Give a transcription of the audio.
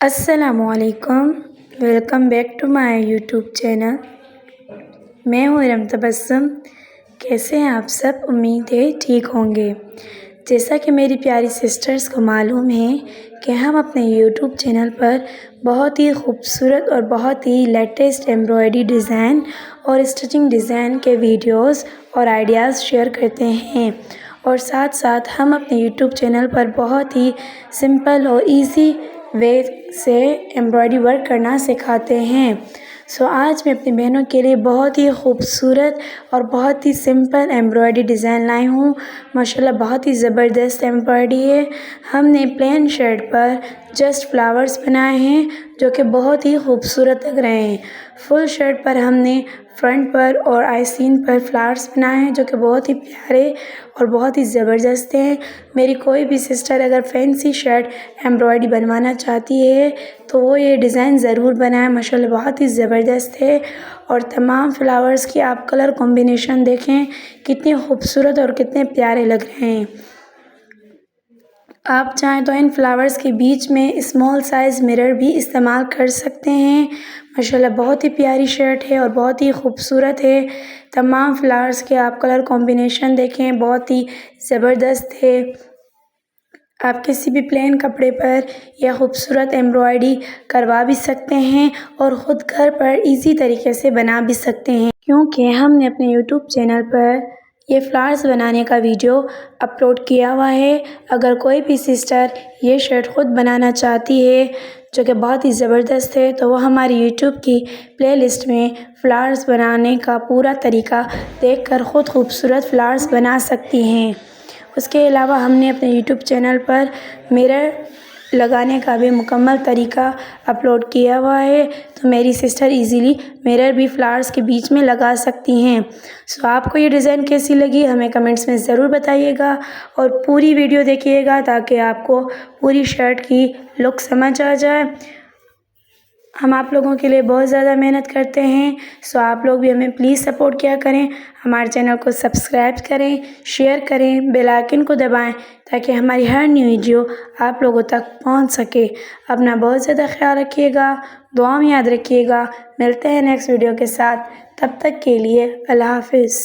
अस्सलामुअलैकुम। Welcome back to my YouTube channel. मैं हूँ इरम तबस्सुम। कैसे हैं आप सब? उम्मीद है ठीक होंगे। जैसा कि मेरी प्यारी सिस्टर्स को मालूम है कि हम अपने यूट्यूब चैनल पर बहुत ही खूबसूरत और बहुत ही लेटेस्ट एम्ब्रॉयडरी डिज़ाइन और स्टिचिंग डिज़ाइन के वीडियोस और आइडियाज़ शेयर करते हैं, और साथ साथ हम अपने यूट्यूब चैनल पर बहुत ही सिंपल और इजी वे से एम्ब्रॉयडरी वर्क करना सिखाते हैं। आज मैं अपनी बहनों के लिए बहुत ही खूबसूरत और बहुत ही सिंपल एम्ब्रॉयडरी डिज़ाइन लाई हूँ। माशाल्लाह बहुत ही ज़बरदस्त एम्ब्रॉयडरी है। हमने प्लेन शर्ट पर जस्ट फ्लावर्स बनाए हैं जो कि बहुत ही खूबसूरत लग रहे हैं। फुल शर्ट पर हमने फ्रंट पर और आइसीन पर फ्लावर्स बनाए हैं जो कि बहुत ही प्यारे और बहुत ही ज़बरदस्त हैं। मेरी कोई भी सिस्टर अगर फैंसी शर्ट एम्ब्रॉयडरी बनवाना चाहती है तो वो ये डिज़ाइन ज़रूर बनाए। माशाल्लाह बहुत ही ज़बरदस्त है। और तमाम फ्लावर्स की आप कलर कॉम्बिनेशन देखें कितने खूबसूरत और कितने प्यारे लग रहे हैं। आप चाहें तो इन फ्लावर्स के बीच में स्मॉल साइज़ मिरर भी इस्तेमाल कर सकते हैं। माशाल्लाह बहुत ही प्यारी शर्ट है और बहुत ही खूबसूरत है। तमाम फ्लावर्स के आप कलर कॉम्बिनेशन देखें, बहुत ही ज़बरदस्त है। आप किसी भी प्लेन कपड़े पर यह खूबसूरत एम्ब्रॉयडरी करवा भी सकते हैं और ख़ुद घर पर इजी तरीके से बना भी सकते हैं, क्योंकि हमने अपने यूट्यूब चैनल पर ये फ्लावर्स बनाने का वीडियो अपलोड किया हुआ है। अगर कोई भी सिस्टर ये शर्ट ख़ुद बनाना चाहती है जो कि बहुत ही ज़बरदस्त है तो वो हमारी यूट्यूब की प्लेलिस्ट में फ़्लावर्स बनाने का पूरा तरीका देखकर ख़ुद खूबसूरत फ़्लावर्स बना सकती हैं। उसके अलावा हमने अपने यूट्यूब चैनल पर मिरर लगाने का भी मुकम्मल तरीका अपलोड किया हुआ है, तो मेरी सिस्टर इजीली मिरर भी फ्लावर्स के बीच में लगा सकती हैं। आपको ये डिज़ाइन कैसी लगी हमें कमेंट्स में ज़रूर बताइएगा और पूरी वीडियो देखिएगा ताकि आपको पूरी शर्ट की लुक समझ आ जाए। हम आप लोगों के लिए बहुत ज़्यादा मेहनत करते हैं, आप लोग भी हमें प्लीज़ सपोर्ट किया करें। हमारे चैनल को सब्सक्राइब करें, शेयर करें, बेल आइकन को दबाएं ताकि हमारी हर न्यू वीडियो आप लोगों तक पहुंच सके। अपना बहुत ज़्यादा ख्याल रखिएगा, दुआ में याद रखिएगा। मिलते हैं नेक्स्ट वीडियो के साथ, तब तक के लिए अल्लाह हाफ़िज़।